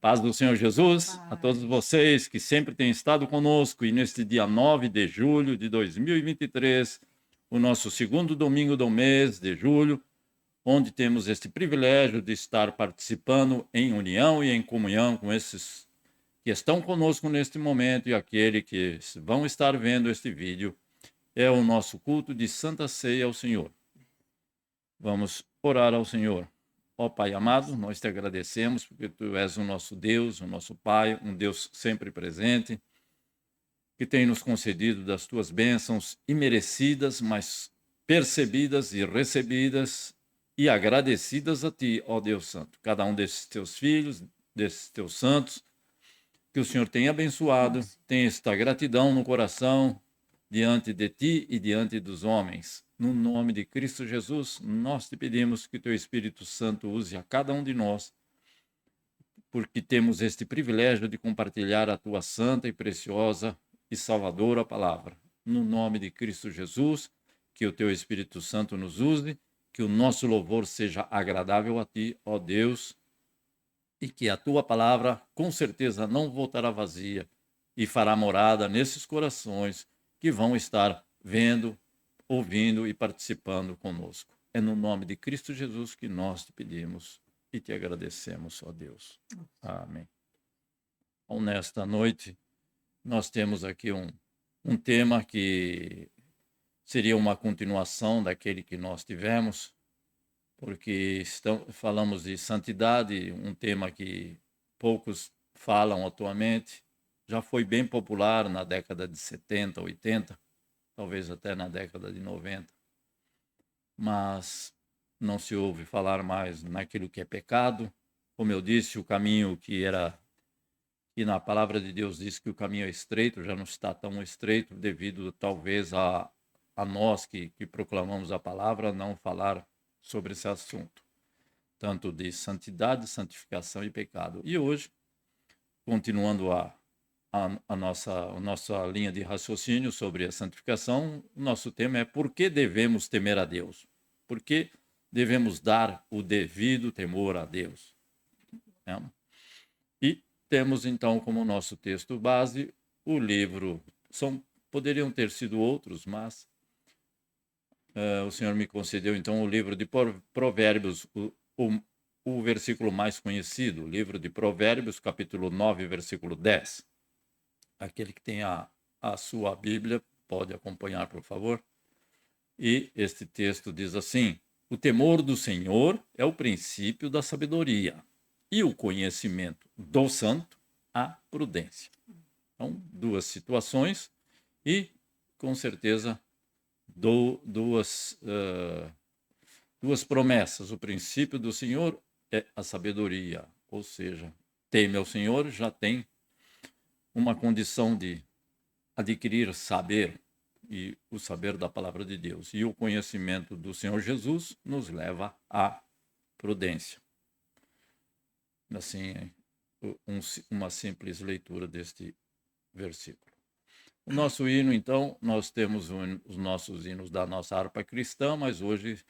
Paz do Senhor Jesus, a todos vocês que sempre têm estado conosco e neste dia 9 de julho de 2023, o nosso segundo domingo do mês de julho, onde temos este privilégio de estar participando em união e em comunhão com esses que estão conosco neste momento e aqueles que vão estar vendo este vídeo. É o nosso culto de Santa Ceia ao Senhor. Vamos orar ao Senhor. Ó Pai amado, nós te agradecemos porque Tu és o nosso Deus, o nosso Pai, um Deus sempre presente, que tem nos concedido das Tuas bênçãos imerecidas, mas percebidas e recebidas e agradecidas a Ti, ó Deus Santo. Cada um desses Teus filhos, desses Teus santos, que o Senhor tenha abençoado, tenha esta gratidão no coração diante de Ti e diante dos homens. No nome de Cristo Jesus, nós te pedimos que Teu Espírito Santo use a cada um de nós, porque temos este privilégio de compartilhar a Tua santa e preciosa e salvadora palavra. No nome de Cristo Jesus, que o Teu Espírito Santo nos use, que o nosso louvor seja agradável a Ti, ó Deus, e que a Tua palavra com certeza não voltará vazia e fará morada nesses corações que vão estar vendo, ouvindo e participando conosco. É no nome de Cristo Jesus que nós te pedimos e te agradecemos, ó Deus. Amém. Bom, nesta noite, nós temos aqui um tema que seria uma continuação daquele que nós tivemos, porque falamos de santidade, um tema que poucos falam atualmente, já foi bem popular na década de 70, 80, talvez até na década de 90, mas não se ouve falar mais naquilo que é pecado. Como eu disse, o caminho que na palavra de Deus diz que o caminho é estreito, já não está tão estreito, devido talvez a nós que proclamamos a palavra não falar sobre esse assunto, tanto de santidade, santificação e pecado. E hoje, continuando a nossa linha de raciocínio sobre a santificação, o nosso tema é por que devemos temer a Deus? Por que devemos dar o devido temor a Deus? E temos então como nosso texto base o livro, poderiam ter sido outros, mas o Senhor me concedeu então o livro de Provérbios, o versículo mais conhecido, o livro de Provérbios, capítulo 9, versículo 10. Aquele que tem a sua Bíblia pode acompanhar, por favor. E este texto diz assim: o temor do Senhor é o princípio da sabedoria, e o conhecimento do santo, a prudência. Então, duas situações e, com certeza, duas promessas. O princípio do Senhor é a sabedoria, ou seja, teme ao Senhor, já tem uma condição de adquirir saber, e o saber da palavra de Deus. E o conhecimento do Senhor Jesus nos leva à prudência. Assim, uma simples leitura deste versículo. O nosso hino, então, nós temos os nossos hinos da nossa harpa cristã, mas hoje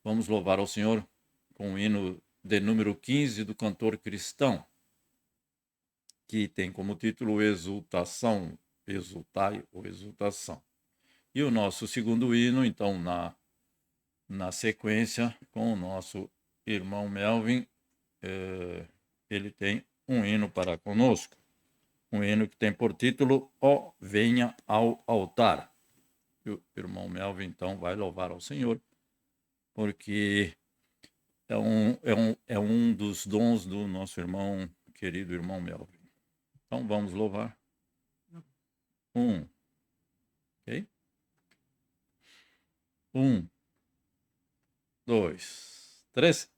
vamos louvar ao Senhor com o hino de número 15 do cantor cristão, que tem como título Exultação, Exultai ou Exultação. E o nosso segundo hino, então, na sequência, com o nosso irmão Melvin, ele tem um hino para conosco, um hino que tem por título Ó Venha ao Altar. E o irmão Melvin, então, vai louvar ao Senhor, porque é um dos dons do nosso irmão, querido irmão Melvin. Então, vamos louvar. Ok? 1, 2, 3.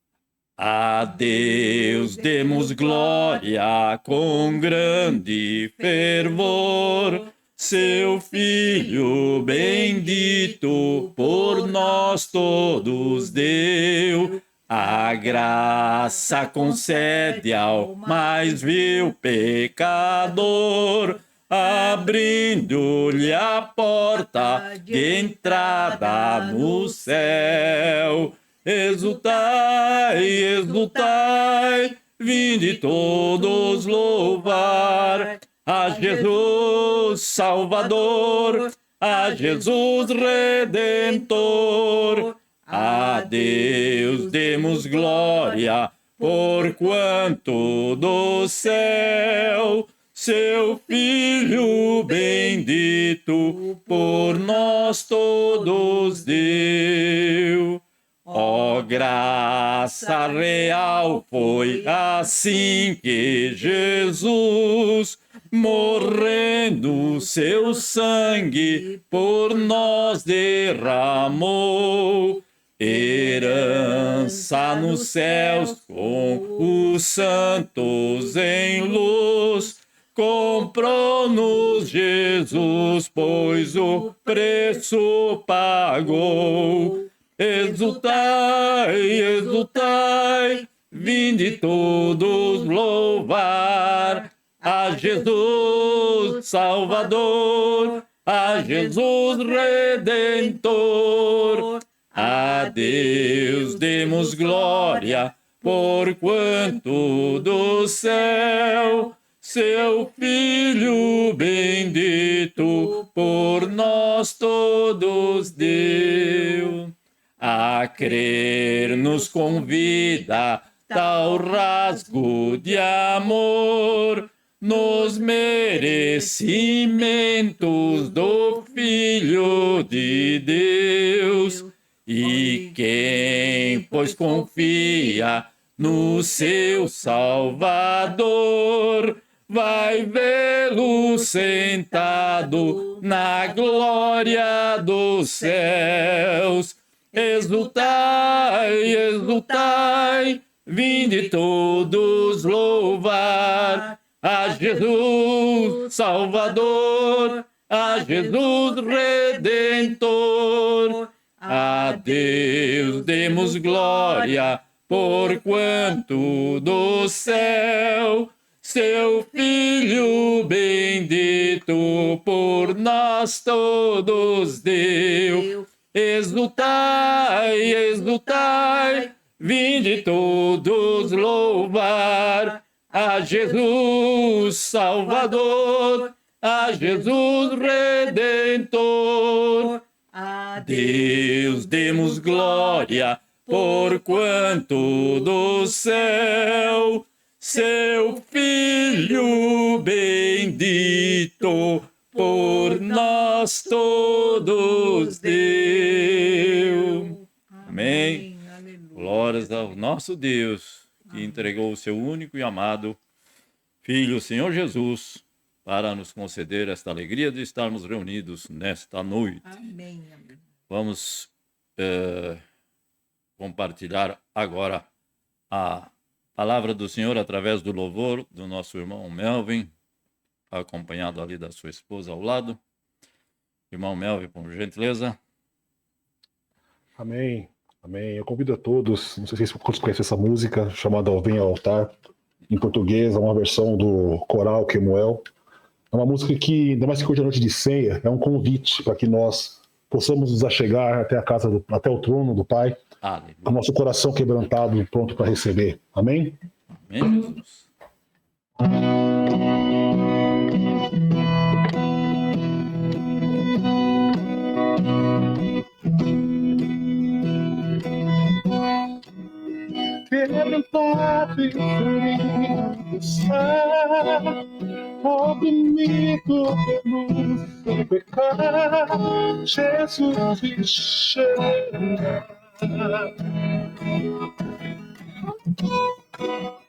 A Deus demos glória com grande fervor, seu Filho bendito por nós todos deu. A graça concede ao mais vil pecador, abrindo-lhe a porta de entrada no céu. Exultai, exultai, vinde todos louvar a Jesus Salvador, a Jesus Redentor. A Deus demos glória, porquanto do céu seu Filho bendito por nós todos deu. Ó graça real foi assim que Jesus, morrendo seu sangue por nós derramou. Herança nos céus com os santos em luz, comprou-nos Jesus, pois o preço pagou. Exultai, exultai, vinde todos louvar a Jesus Salvador, a Jesus Redentor. A Deus demos glória, porquanto do céu seu Filho bendito por nós todos deu. A crer nos convida tal rasgo de amor nos merecimentos do Filho de Deus. E quem, pois, confia no seu Salvador, vai vê-lo sentado na glória dos céus. Exultai, exultai, vinde todos louvar a Jesus Salvador, a Jesus Redentor. A Deus demos glória, porquanto do céu seu Filho bendito por nós todos deu. Exultai, exultai, vinde todos louvar a Jesus Salvador, a Jesus Redentor. A Deus demos glória, porquanto do céu seu Filho bendito por nós todos deu. Amém. Glórias ao nosso Deus, que entregou o seu único e amado Filho, o Senhor Jesus, para nos conceder esta alegria de estarmos reunidos nesta noite. Amém, amém. Vamos compartilhar agora a palavra do Senhor através do louvor do nosso irmão Melvin, acompanhado ali da sua esposa ao lado. Irmão Melvin, por gentileza. Amém, amém. Eu convido a todos, não sei se vocês conhecem essa música, chamada Vem ao Altar, em português, é uma versão do coral Quemuel. É uma música que, ainda mais que hoje é noite de ceia, é um convite para que nós possamos nos achegar até a casa, até o trono do Pai, com o nosso coração quebrantado, pronto para receber. Amém? Amém, Jesus. Quebrantado e ferido está, oprimido pelo seu pecado, Jesus te chama.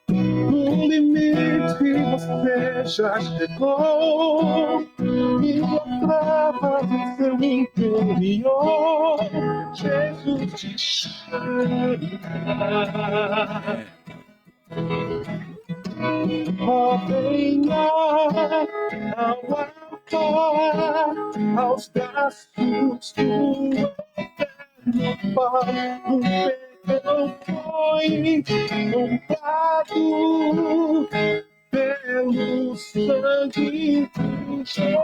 No limite você já chegou, encontrava no seu interior, Jesus te chama. Oh, venha ao altar, aos braços do eterno Pai. O perdão foi comprado pelo sangue de Jesus.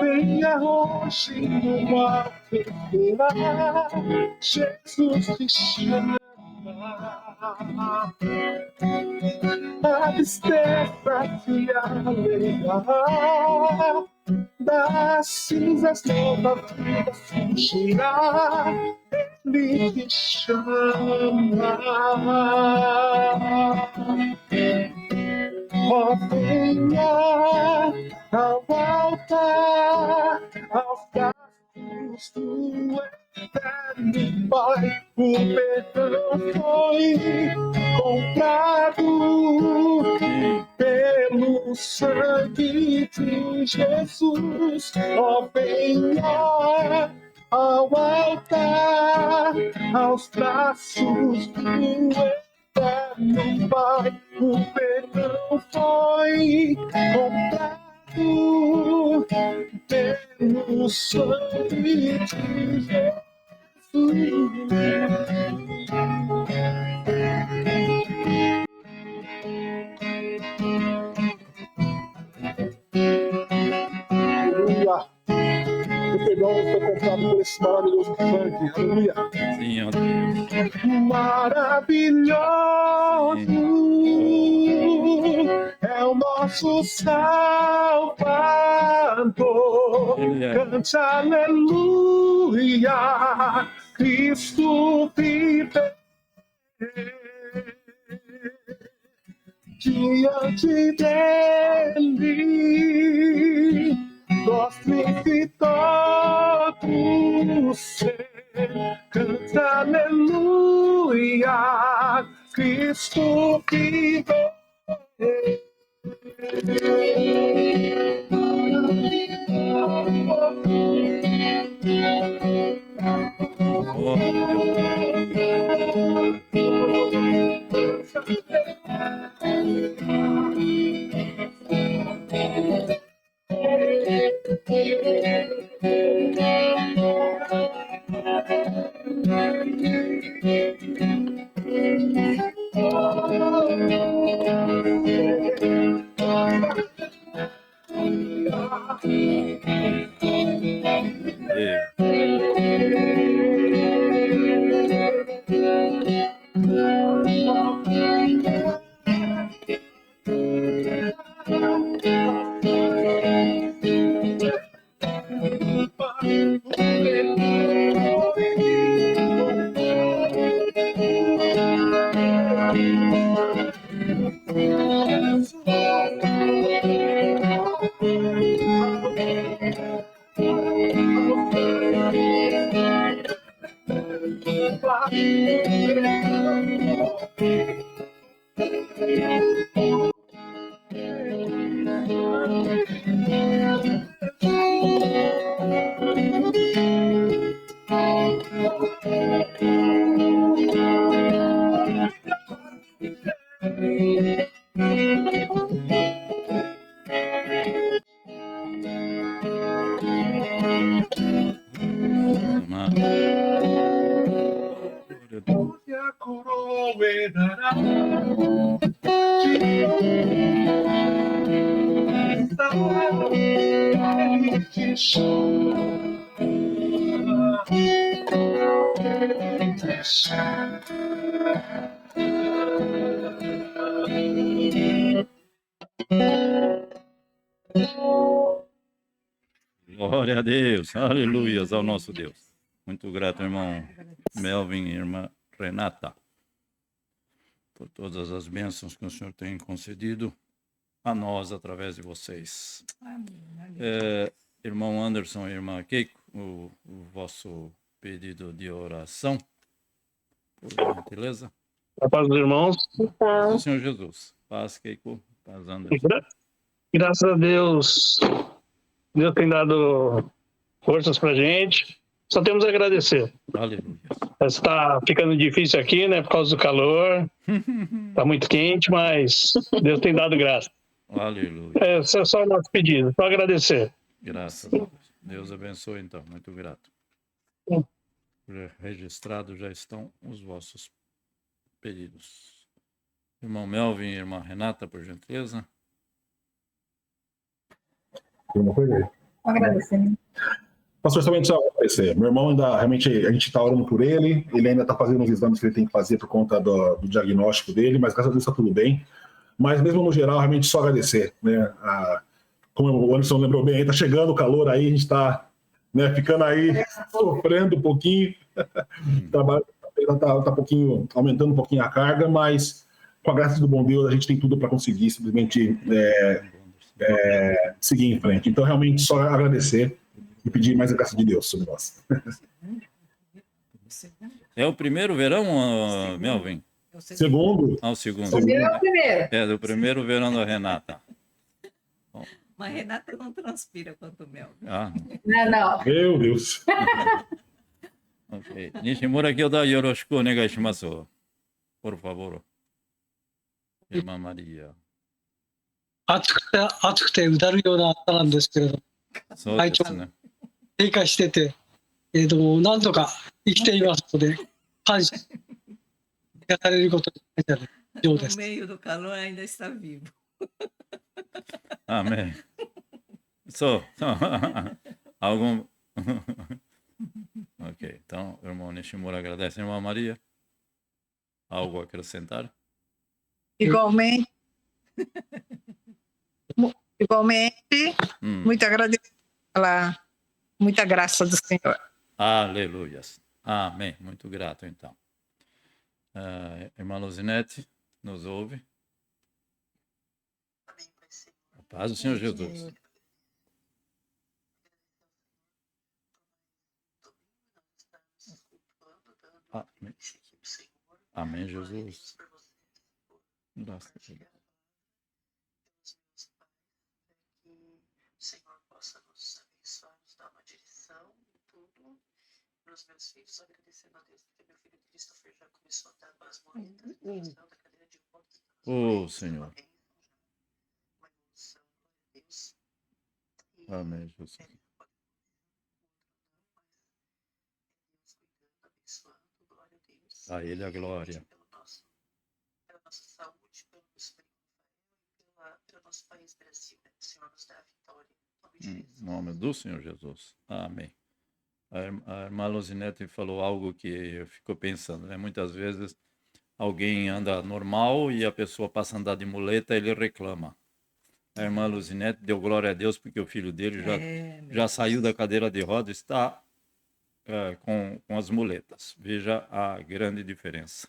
venha hoje no alto esperar, Jesus te chama. A tristeza te alegrará, das cinzas nova vida surgirá, Ele te chama. Ó, venha ao altar, aos braços do eterno Pai. O perdão foi comprado pelo sangue de Jesus. Ó, venha ao altar, aos braços do eterno Pai. O perdão foi comprado pelo sangue de Jesus. Aleluia. O perdão foi comprado por esse maravilhoso sangue. Aleluia. Sim, ó Deus. Maravilhoso é o nosso Salvador. Cante aleluia, Cristo vive. Diante dele, prostre-se todo ser. Canta aleluia, Cristo vive. Oh, glória a Deus, aleluias ao nosso Deus. Muito grato, irmão Melvin e irmã Renata, por todas as bênçãos que o Senhor tem concedido a nós através de vocês. Irmão Anderson e irmã Keiko, o vosso pedido de oração, por gentileza. A paz dos irmãos. Paz do Senhor Jesus. Paz, Keiko. Paz, Anderson. Graças a Deus, Deus tem dado forças pra gente. Só temos a agradecer. Aleluia. Está ficando difícil aqui, né, por causa do calor. Está muito quente, mas Deus tem dado graça. Aleluia. Esse é só o nosso pedido, só agradecer. Graças a Deus. Deus abençoe, então. Muito grato. Registrados já estão os vossos pedidos. Irmão Melvin e irmã Renata, por gentileza. Tem uma coisa aí. Agradecendo. Pastor, somente só agradecer. Meu irmão ainda, realmente, a gente está orando por ele, ele ainda está fazendo os exames que ele tem que fazer por conta do diagnóstico dele, mas graças a Deus está tudo bem. Mas mesmo no geral, realmente só agradecer, né? Como o Anderson lembrou bem, está chegando o calor aí, a gente está, né, ficando aí sofrendo um pouquinho, o trabalho está um pouquinho, aumentando um pouquinho a carga, mas com a graça do bom Deus a gente tem tudo para conseguir simplesmente seguir em frente. Então, realmente, só agradecer e pedir mais a graça de Deus sobre nós. É o primeiro verão, Melvin? Segundo. Ah, o segundo. Primeiro é o primeiro. É, do primeiro verão da Renata. Mas Renata não transpira quanto Melvin. Ah, Não. Meu Deus. ok. Nishimura Kyoda yoroshiku onegai shimasu. Por favor. Irmã Maria. 暑くてうだるような朝なんですけれど、そうですね。低下してて、なんとか生きていますので、感謝されることになるようで No す。 meio do calor ainda está vivo. Amém. Só. Algum. Ok. Então, irmão Nishimura agradece. Irmã Maria, algo a acrescentar? Igualmente. Igualmente, muito agradecido pela muita graça do Senhor. Aleluias. Amém. Muito grato, então. Irmã Luzinete, nos ouve? A paz do Senhor Jesus. Amém. Amém, Jesus. Graças a Deus. O Senhor possa nos abençoar, nos dar uma direção em tudo. Nos meus filhos, agradecendo a Deus, porque meu filho Christopher já começou a dar as muletas da cadeira de rodas. Oh, Senhor. Uma evolução, glória a Deus. Amém, Jesus. Deus cuidando, abençoando, glória a Deus. A Ele a glória. Pela nossa saúde, pelo nosso e pelo nosso país Brasil, né? O Senhor nos dá a vitória. Em nome do Senhor Jesus. Amém. A irmã Luzinete falou algo que eu fico pensando, né? Muitas vezes alguém anda normal e a pessoa passa a andar de muleta e ele reclama. A irmã Luzinete deu glória a Deus porque o filho dele já saiu da cadeira de roda e está com as muletas. Veja a grande diferença.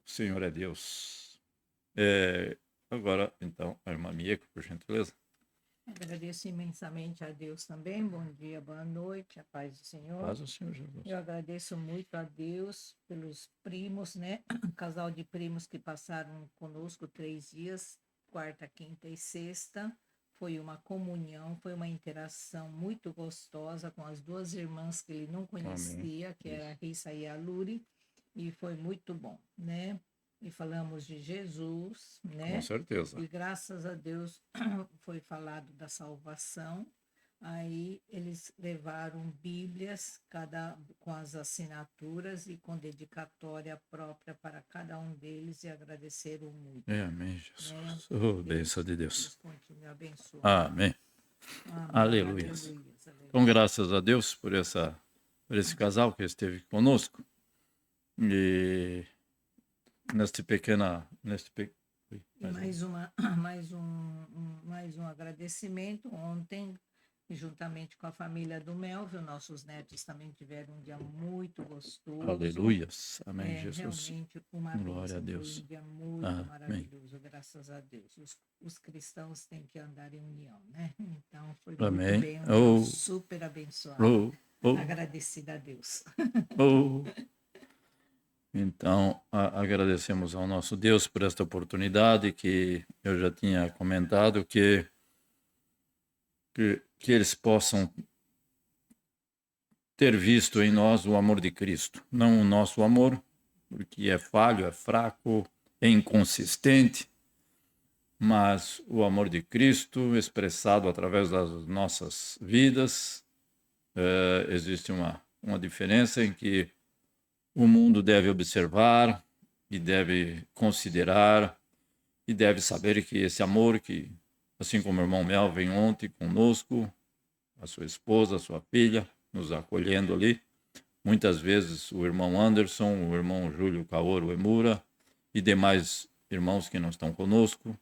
O Senhor é Deus. Agora, então, a irmã Mieco, por gentileza. Agradeço imensamente a Deus também. Bom dia, boa noite, a paz do Senhor. Paz do Senhor Jesus. Eu agradeço muito a Deus pelos primos, né? Um casal de primos que passaram conosco 3 dias, quarta, quinta e sexta. Foi uma comunhão, foi uma interação muito gostosa com as 2 irmãs que ele não conhecia, Amém. que era a Rissa e a Luri, e foi muito bom, né? E falamos de Jesus, né? Com certeza. E graças a Deus foi falado da salvação. Aí eles levaram Bíblias, com as assinaturas e com dedicatória própria para cada um deles e agradeceram muito. Amém, Jesus. Oh, bênção de Deus. Continue abençoando. Amém. Amém. Aleluia. Aleluias. Então, graças a Deus por esse casal que esteve conosco. E mais um agradecimento. Ontem, juntamente com a família do Melvin, nossos netos também tiveram um dia muito gostoso. Aleluias. Amém, Jesus. Realmente uma Glória a bênção, Deus. foi um dia muito Amém. maravilhoso, graças a Deus. Os cristãos têm que andar em união, né? Então foi Amém. muito bem, um dia super abençoado. Oh. Agradecida a Deus. Oh. Então, agradecemos ao nosso Deus por esta oportunidade que eu já tinha comentado, que eles possam ter visto em nós o amor de Cristo. Não o nosso amor, porque é falho, é fraco, é inconsistente, mas o amor de Cristo expressado através das nossas vidas. Existe uma diferença em que o mundo deve observar e deve considerar e deve saber que esse amor que assim como o irmão Melvin ontem conosco, a sua esposa, a sua filha, nos acolhendo ali. Muitas vezes o irmão Anderson, o irmão Júlio Kaoru Emura e demais irmãos que não estão conosco,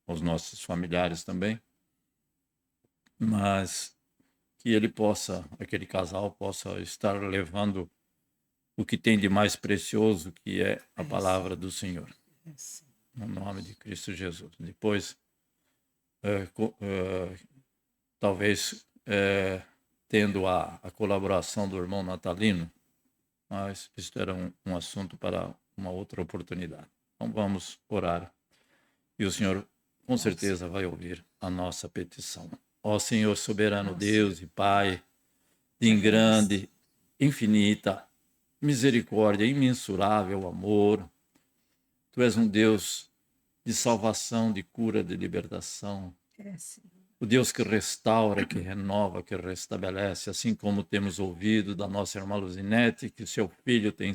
os nossos familiares também. Mas que ele possa, aquele casal possa estar levando o que tem de mais precioso, que é a palavra do Senhor. No nome de Cristo Jesus. Depois, talvez tendo a colaboração do irmão Natalino, mas isso era um assunto para uma outra oportunidade. Então vamos orar. E o Senhor, com certeza, vai ouvir a nossa petição. Ó Senhor soberano Deus e Pai, de grande, infinita misericórdia, imensurável amor, Tu és um Deus de salvação, de cura, de libertação. O Deus que restaura, que renova, que restabelece, assim como temos ouvido da nossa irmã Luzinete, que o seu filho tem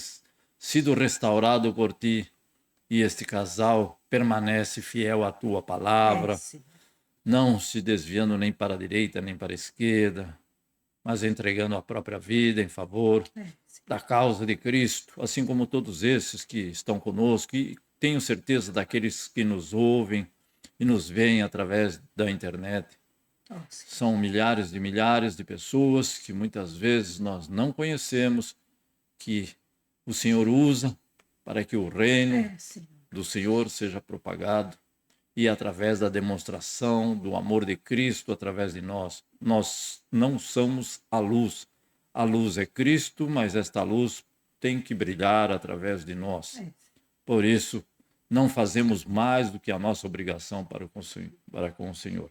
sido restaurado por Ti, e este casal permanece fiel à Tua palavra, não se desviando nem para a direita, nem para a esquerda, mas entregando a própria vida em favor da causa de Cristo, assim como todos esses que estão conosco, e tenho certeza daqueles que nos ouvem e nos veem através da internet. São milhares de pessoas que muitas vezes nós não conhecemos, que o Senhor usa para que o reino do Senhor seja propagado, e através da demonstração do amor de Cristo através de nós. Nós não somos a luz é Cristo, mas esta luz tem que brilhar através de nós. Por isso, não fazemos mais do que a nossa obrigação para com o Senhor.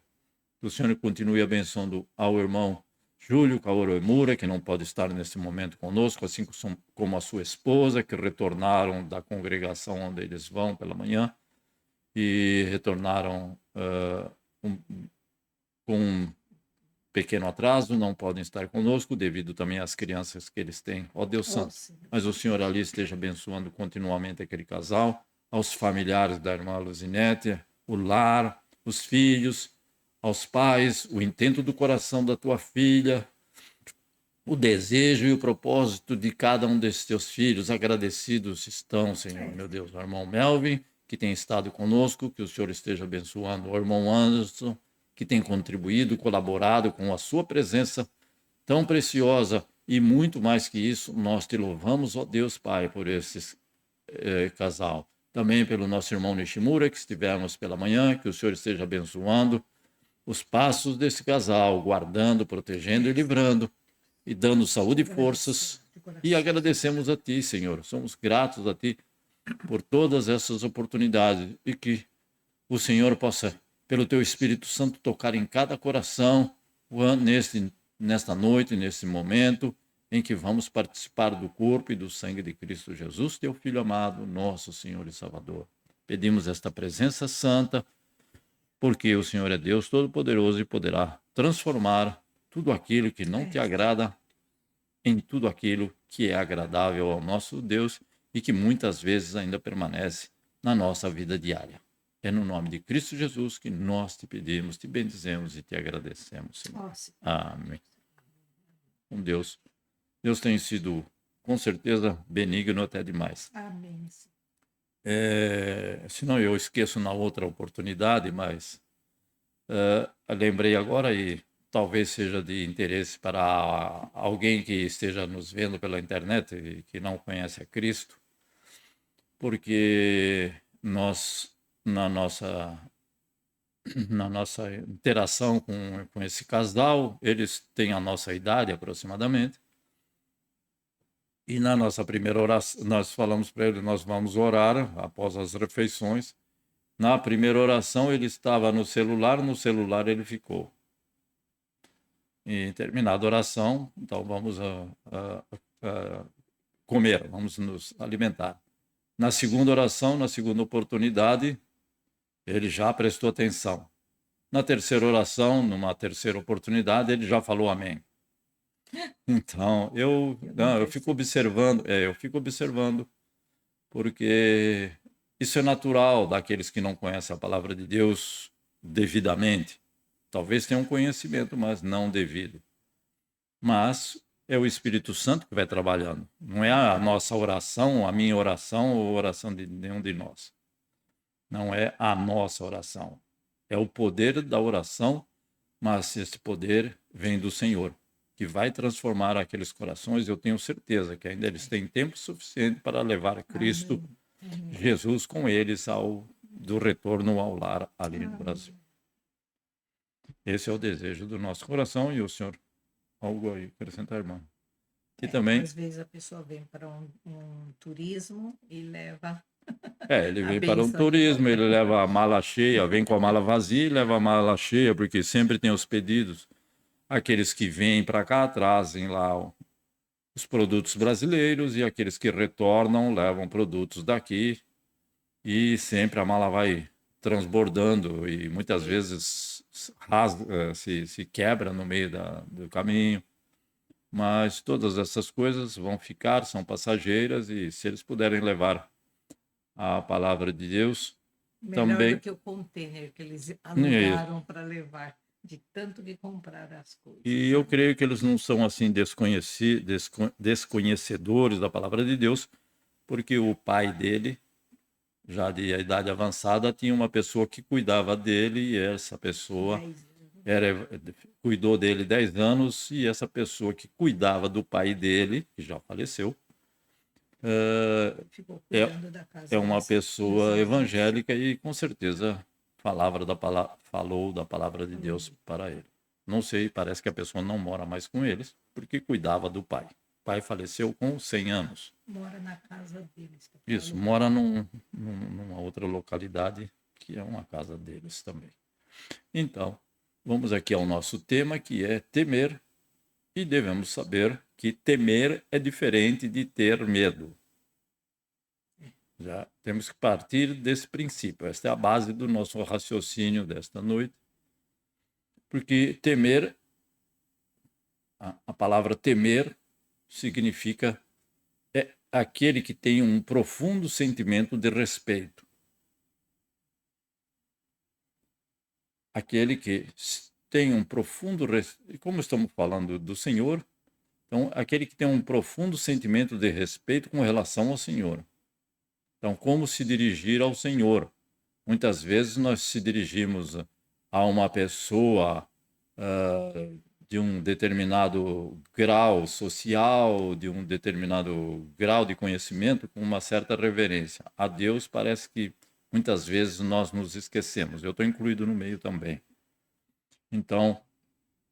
Que o Senhor continue abençoando ao irmão Júlio Kaoru Emura, que não pode estar nesse momento conosco, assim como a sua esposa, que retornaram da congregação onde eles vão pela manhã, e retornaram com um pequeno atraso, não podem estar conosco, devido também às crianças que eles têm. Ó Deus Santo, mas o Senhor ali esteja abençoando continuamente aquele casal, aos familiares da irmã Luzinete, o lar, os filhos, aos pais, o intento do coração da tua filha, o desejo e o propósito de cada um desses teus filhos. Agradecidos estão, Senhor, meu Deus, o irmão Melvin, que tem estado conosco, que o Senhor esteja abençoando o irmão Anderson, que tem contribuído, colaborado com a sua presença tão preciosa, e muito mais que isso, nós te louvamos, ó Deus Pai, por esse casal. Também pelo nosso irmão Nishimura, que estivemos pela manhã, que o Senhor esteja abençoando os passos desse casal, guardando, protegendo e livrando, e dando saúde e forças, e agradecemos a Ti, Senhor, somos gratos a Ti por todas essas oportunidades, e que o Senhor possa, pelo Teu Espírito Santo, tocar em cada coração nesta noite, nesse momento em que vamos participar do corpo e do sangue de Cristo Jesus, Teu Filho amado, nosso Senhor e Salvador. Pedimos esta presença santa, porque o Senhor é Deus Todo-Poderoso e poderá transformar tudo aquilo que não Te agrada em tudo aquilo que é agradável ao nosso Deus e que muitas vezes ainda permanece na nossa vida diária. É no nome de Cristo Jesus que nós te pedimos, te bendizemos e te agradecemos, Senhor. Amém. Com Deus. Deus tem sido, com certeza, benigno até demais. Amém. Senão eu esqueço na outra oportunidade, mas lembrei agora, e talvez seja de interesse para alguém que esteja nos vendo pela internet e que não conhece a Cristo, porque nós, na nossa interação com esse casal, eles têm a nossa idade aproximadamente, e na nossa primeira oração, nós falamos para ele, nós vamos orar após as refeições. Na primeira oração, ele estava no celular ele ficou. E terminada a oração, então vamos comer, vamos nos alimentar. Na segunda oração, na segunda oportunidade, ele já prestou atenção. Na terceira oração, numa terceira oportunidade, ele já falou amém. Então, eu fico observando, porque isso é natural daqueles que não conhecem a palavra de Deus, devidamente. Talvez tenham conhecimento, mas não devido. Mas é o Espírito Santo que vai trabalhando. Não é a nossa oração, a minha oração ou a oração de nenhum de nós. Não é a nossa oração. É o poder da oração, mas esse poder vem do Senhor, que vai transformar aqueles corações. Eu tenho certeza que ainda eles têm tempo suficiente para levar Cristo, Jesus, com eles do retorno ao lar ali no Brasil. Esse é o desejo do nosso coração. E o senhor, algo aí acrescentar, irmão? E também... Às vezes a pessoa vem para um turismo e leva... ele vem para um turismo, ele leva a mala cheia, vem com a mala vazia e leva a mala cheia, porque sempre tem os pedidos. Aqueles que vêm para cá trazem lá os produtos brasileiros, e aqueles que retornam levam produtos daqui, e sempre a mala vai transbordando e muitas vezes se quebra no meio do caminho. Mas todas essas coisas vão ficar, são passageiras, e se eles puderem levar a palavra de Deus, melhor também... do que o container que eles alugaram para levar, de tanto que comprar as coisas. E eu creio que eles não são assim desconhecedores da palavra de Deus, porque o pai dele, já de idade avançada, tinha uma pessoa que cuidava dele, e essa pessoa cuidou dele 10 anos, e essa pessoa que cuidava do pai dele, que já faleceu, é uma pessoa evangélica, e com certeza falou da palavra de Deus para ele. Não sei, parece que a pessoa não mora mais com eles, porque cuidava do pai. O pai faleceu com 100 anos. Mora na casa deles. Isso, mora numa outra localidade, que é uma casa deles também. Então, vamos aqui ao nosso tema, que é temer, e devemos saber que temer é diferente de ter medo. Já temos que partir desse princípio. Esta é a base do nosso raciocínio desta noite. Porque temer, a palavra temer significa aquele que tem um profundo sentimento de respeito. Aquele que tem um profundo respeito. Como estamos falando do Senhor, então, aquele que tem um profundo sentimento de respeito com relação ao Senhor. Então, como se dirigir ao Senhor? Muitas vezes nós se dirigimos a uma pessoa de um determinado grau social, de um determinado grau de conhecimento, com uma certa reverência. A Deus parece que muitas vezes nós nos esquecemos. Eu estou incluído no meio também. Então,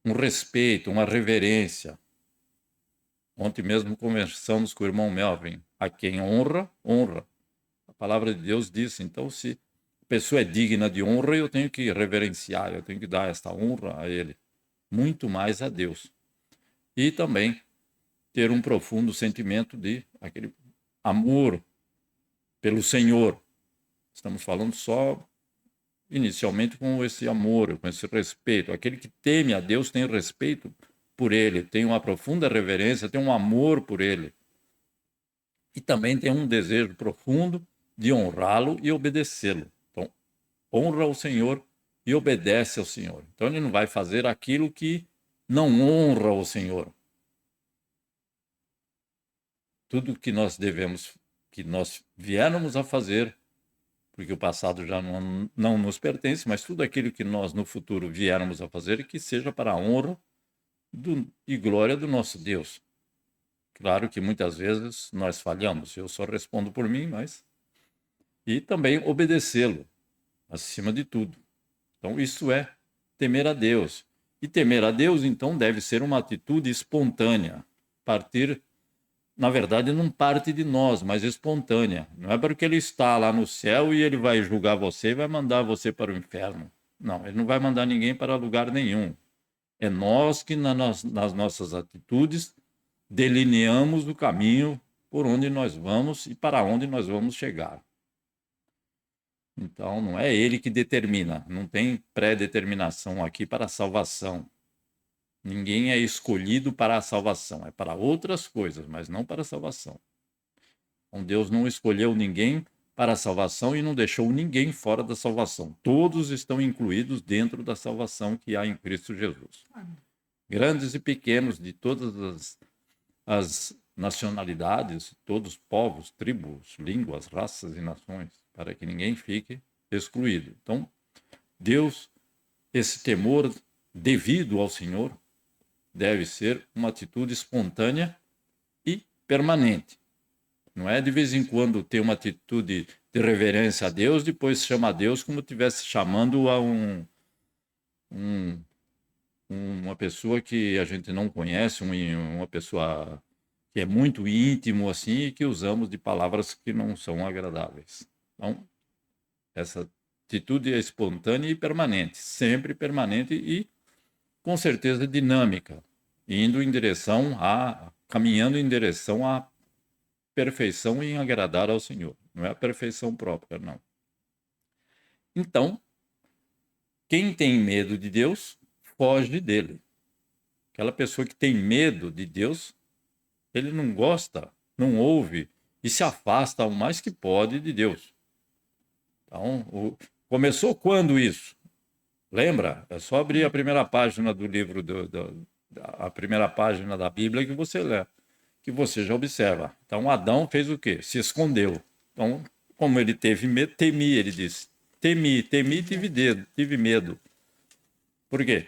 um respeito, uma reverência. Ontem mesmo conversamos com o irmão Melvin. A quem honra, honra. A palavra de Deus diz, então, se a pessoa é digna de honra, eu tenho que reverenciar, eu tenho que dar esta honra a ele. Muito mais a Deus. E também ter um profundo sentimento de aquele amor pelo Senhor. Estamos falando só inicialmente com esse amor, com esse respeito. Aquele que teme a Deus tem respeito por ele, tem uma profunda reverência, tem um amor por ele. E também tem um desejo profundo de honrá-lo e obedecê-lo. Então, honra o Senhor e obedece ao Senhor. Então, ele não vai fazer aquilo que não honra o Senhor. Tudo que nós viéramos a fazer, porque o passado já não nos pertence, mas tudo aquilo que nós no futuro viermos a fazer, que seja para a honra e glória do nosso Deus. Claro que muitas vezes nós falhamos, eu só respondo por mim, mas... E também obedecê-lo, acima de tudo. Então, isso é temer a Deus. E temer a Deus, então, deve ser uma atitude espontânea. Na verdade, não parte de nós, mas espontânea. Não é porque ele está lá no céu e ele vai julgar você e vai mandar você para o inferno. Não, ele não vai mandar ninguém para lugar nenhum. É nós que, nas nossas atitudes, delineamos o caminho por onde nós vamos e para onde nós vamos chegar. Então, não é ele que determina, não tem pré-determinação aqui para a salvação. Ninguém é escolhido para a salvação, é para outras coisas, mas não para a salvação. Então, Deus não escolheu ninguém para a salvação e não deixou ninguém fora da salvação. Todos estão incluídos dentro da salvação que há em Cristo Jesus. Grandes e pequenos, de todas as nacionalidades, todos os povos, tribos, línguas, raças e nações, para que ninguém fique excluído. Então, Deus, esse temor devido ao Senhor, deve ser uma atitude espontânea e permanente. Não é de vez em quando ter uma atitude de reverência a Deus, depois chama a Deus como se estivesse chamando a uma pessoa que a gente não conhece, uma pessoa que é muito íntimo assim e que usamos de palavras que não são agradáveis. Então, essa atitude é espontânea e permanente, sempre permanente e com certeza dinâmica, caminhando em direção à perfeição em agradar ao Senhor. Não é a perfeição própria, não. Então, quem tem medo de Deus, foge dele. Aquela pessoa que tem medo de Deus, ele não gosta, não ouve e se afasta o mais que pode de Deus. Então, começou quando isso? Lembra? É só abrir a primeira página do livro, a primeira página da Bíblia que você lê, que você já observa. Então, Adão fez o quê? Se escondeu. Então, como ele teve medo, temi, ele disse. Temi, tive medo. Por quê?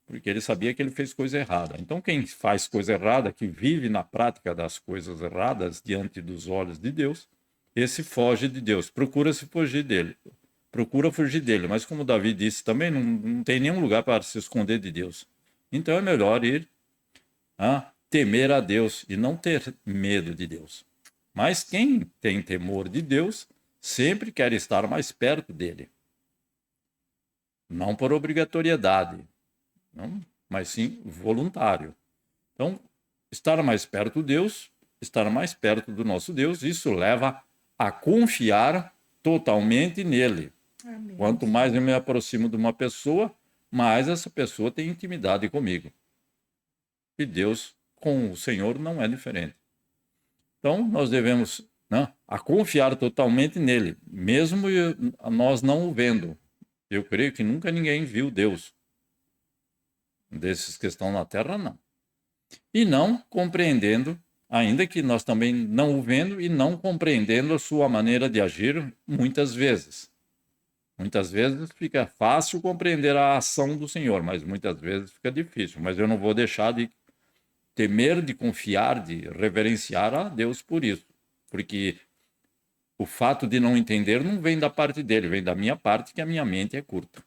Porque ele sabia que ele fez coisa errada. Então, quem faz coisa errada, que vive na prática das coisas erradas diante dos olhos de Deus, esse foge de Deus, procura fugir dele. Mas como Davi disse também, não tem nenhum lugar para se esconder de Deus. Então é melhor ir temer a Deus e não ter medo de Deus. Mas quem tem temor de Deus sempre quer estar mais perto dele. Não por obrigatoriedade, não, mas sim voluntário. Então, estar mais perto de Deus, estar mais perto do nosso Deus, isso leva a confiar totalmente nele. Amém. Quanto mais eu me aproximo de uma pessoa, mais essa pessoa tem intimidade comigo. E Deus, com o Senhor, não é diferente. Então, nós devemos a confiar totalmente nele, mesmo nós não o vendo. Eu creio que nunca ninguém viu Deus. Desses que estão na terra, não. E não compreendendo, ainda que nós também não o vendo e não compreendendo a sua maneira de agir muitas vezes. Muitas vezes fica fácil compreender a ação do Senhor, mas muitas vezes fica difícil. Mas eu não vou deixar de temer, de confiar, de reverenciar a Deus por isso. Porque o fato de não entender não vem da parte dele, vem da minha parte, que a minha mente é curta.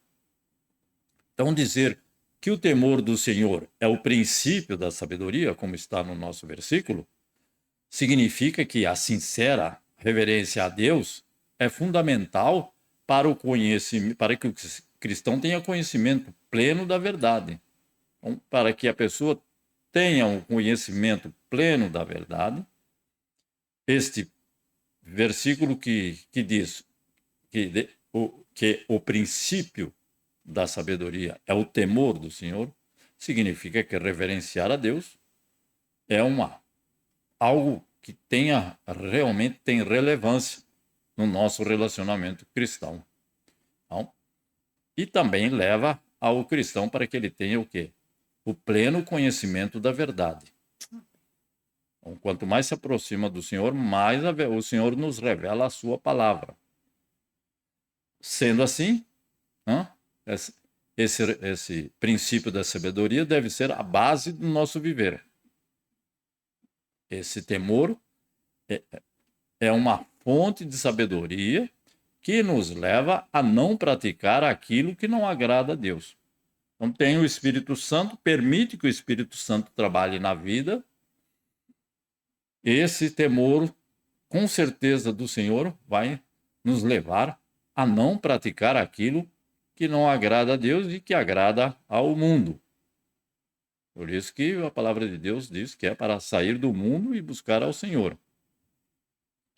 Então, dizer que o temor do Senhor é o princípio da sabedoria, como está no nosso versículo, significa que a sincera reverência a Deus é fundamental para o conhecimento, para que o cristão tenha conhecimento pleno da verdade. Então, para que a pessoa tenha um conhecimento pleno da verdade, este versículo que diz que o princípio da sabedoria é o temor do Senhor, significa que reverenciar a Deus é algo que realmente tem relevância no nosso relacionamento cristão. Então, e também leva ao cristão para que ele tenha o quê? O pleno conhecimento da verdade. Então, quanto mais se aproxima do Senhor, mais o Senhor nos revela a sua Sendo assim, esse princípio da sabedoria deve ser a base do nosso viver. Esse temor é uma fonte de sabedoria que nos leva a não praticar aquilo que não agrada a Deus. Então, tem o Espírito Santo, permite que o Espírito Santo trabalhe na vida. Esse temor, com certeza, do Senhor vai nos levar a não praticar aquilo que não agrada a Deus e que agrada ao mundo. Por isso que a palavra de Deus diz que é para sair do mundo e buscar ao Senhor.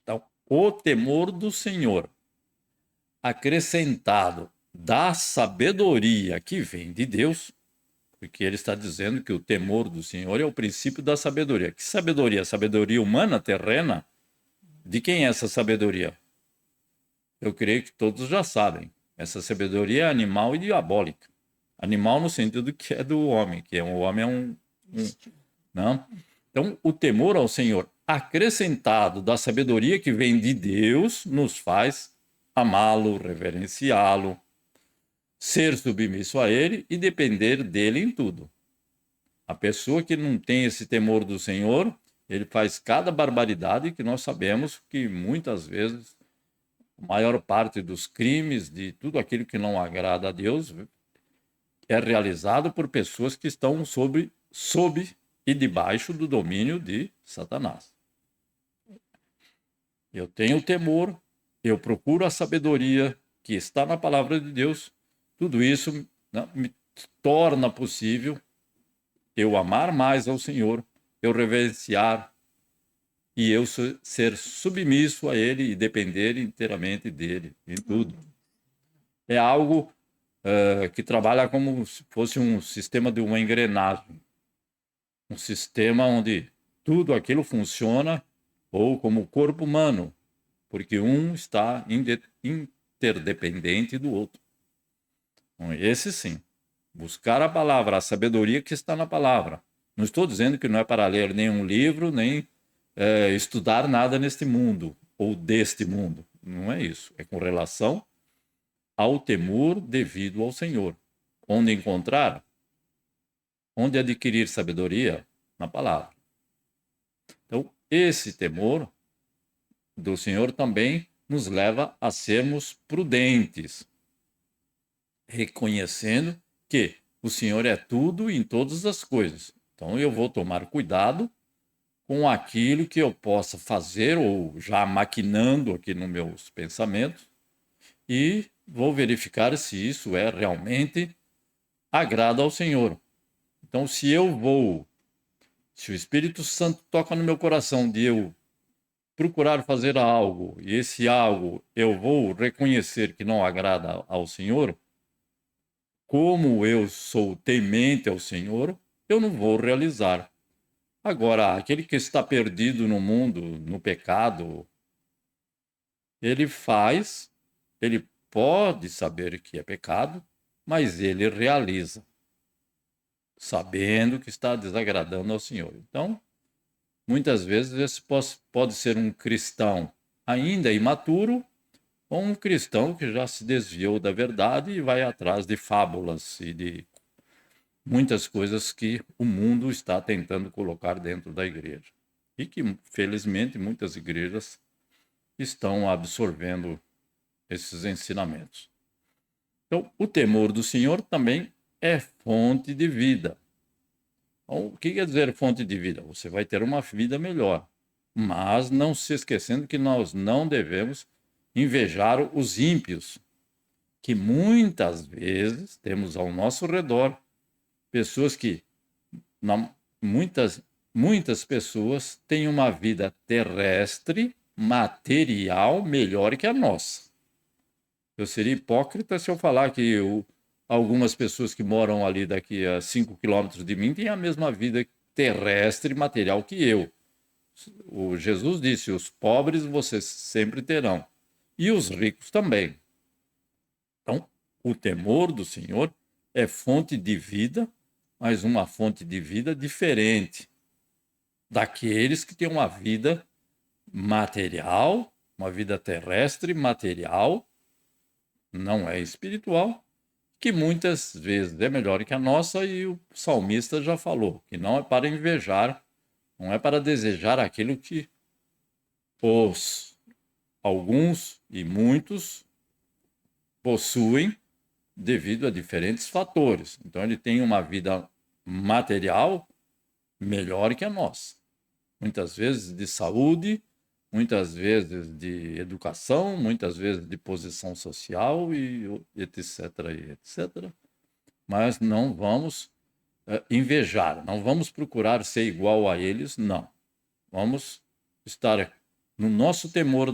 Então, o temor do Senhor, acrescentado da sabedoria que vem de Deus, porque ele está dizendo que o temor do Senhor é o princípio da sabedoria. Que sabedoria? Sabedoria humana, terrena? De quem é essa sabedoria? eu creio que todos já sabem. Essa sabedoria é animal e diabólica. Animal no sentido que é do homem, que o homem é não? Então, o temor ao Senhor, acrescentado da sabedoria que vem de Deus, nos faz amá-lo, reverenciá-lo, ser submisso a ele e depender dele em tudo. A pessoa que não tem esse temor do Senhor, ele faz cada barbaridade que nós sabemos que muitas vezes a maior parte dos crimes, de tudo aquilo que não agrada a Deus, é realizado por pessoas que estão sob e debaixo do domínio de Satanás. Eu tenho temor, eu procuro a sabedoria que está na palavra de Deus. Tudo isso, né, me torna possível eu amar mais ao Senhor, eu reverenciar e eu ser submisso a Ele e depender inteiramente dele em tudo. É algo que trabalha como se fosse um sistema de uma engrenagem. Um sistema onde tudo aquilo funciona ou como o corpo humano, porque um está interdependente do outro. Então, esse sim. Buscar a palavra, a sabedoria que está na palavra. Não estou dizendo que não é para ler nenhum livro, nem estudar nada neste mundo, ou deste mundo. Não é isso. É com relação ao temor devido ao Senhor. Onde encontrar? Onde adquirir sabedoria? Na palavra. Então, esse temor do Senhor também nos leva a sermos prudentes, reconhecendo que o Senhor é tudo em todas as coisas. Então, eu vou tomar cuidado com aquilo que eu possa fazer, ou já maquinando aqui nos meus pensamentos, e vou verificar se isso realmente agrada ao Senhor. Então, se o Espírito Santo toca no meu coração de eu procurar fazer algo, e esse algo eu vou reconhecer que não agrada ao Senhor, como eu sou temente ao Senhor, eu não vou realizar. Agora, aquele que está perdido no mundo, no pecado, ele pode saber que é pecado, mas ele realiza, sabendo que está desagradando ao Senhor. Então, muitas vezes esse pode ser um cristão ainda imaturo, ou um cristão que já se desviou da verdade e vai atrás de fábulas e de muitas coisas que o mundo está tentando colocar dentro da igreja. E que, felizmente, muitas igrejas estão absorvendo esses ensinamentos. Então, o temor do Senhor também é fonte de vida. Então, o que quer dizer fonte de vida? Você vai ter uma vida melhor, mas não se esquecendo que nós não devemos invejar os ímpios, que muitas vezes temos ao nosso redor pessoas que, muitas pessoas têm uma vida terrestre, material, melhor que a nossa. Eu seria hipócrita se eu falar que algumas pessoas que moram ali daqui a 5 quilômetros de mim têm a mesma vida terrestre, material que eu. O Jesus disse, os pobres vocês sempre terão, e os ricos também. Então, o temor do Senhor é fonte de vida, mas uma fonte de vida diferente daqueles que têm uma vida material, uma vida terrestre, material, não é espiritual, que muitas vezes é melhor que a nossa, e o salmista já falou, que não é para invejar, não é para desejar aquilo que alguns e muitos possuem devido a diferentes fatores. Então, ele tem uma vida material melhor que a nossa. Muitas vezes de saúde, muitas vezes de educação, muitas vezes de posição social e etc, etc. Mas não vamos invejar, não vamos procurar ser igual a eles, não. Vamos estar no nosso temor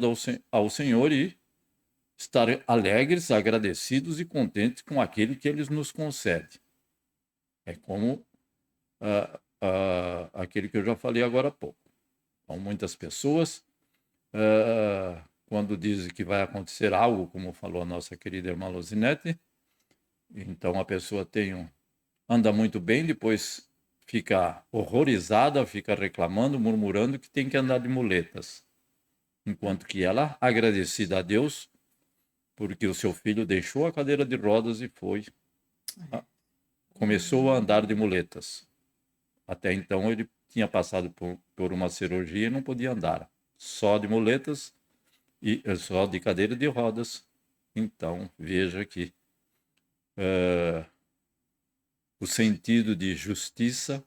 ao Senhor e estar alegres, agradecidos e contentes com aquilo que Ele nos concede. É como aquele que eu já falei agora há pouco. Então, muitas pessoas quando diz que vai acontecer algo, como falou a nossa querida irmã Lozinete, então a pessoa anda muito bem, depois fica horrorizada, fica reclamando, murmurando que tem que andar de muletas. Enquanto que ela, agradecida a Deus, porque o seu filho deixou a cadeira de rodas e começou a andar de muletas. Até então ele tinha passado por uma cirurgia e não podia andar, só de muletas e só de cadeira de rodas. Então veja que o sentido de justiça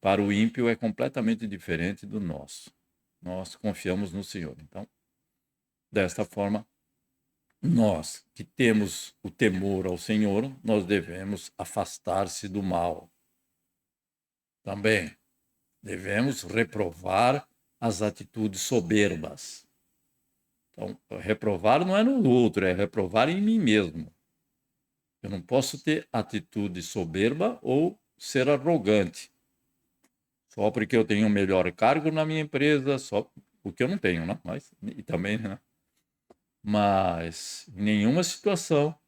para o ímpio é completamente diferente do nosso. Nós confiamos no Senhor. Então, desta forma, nós que temos o temor ao Senhor, nós devemos afastar-se do mal. Também devemos reprovar as atitudes soberbas. Então, reprovar não é no outro, é reprovar em mim mesmo. Eu não posso ter atitude soberba ou ser arrogante. Só porque eu tenho um melhor cargo na minha empresa, só porque eu não tenho, né? E também, né? Mas em nenhuma situação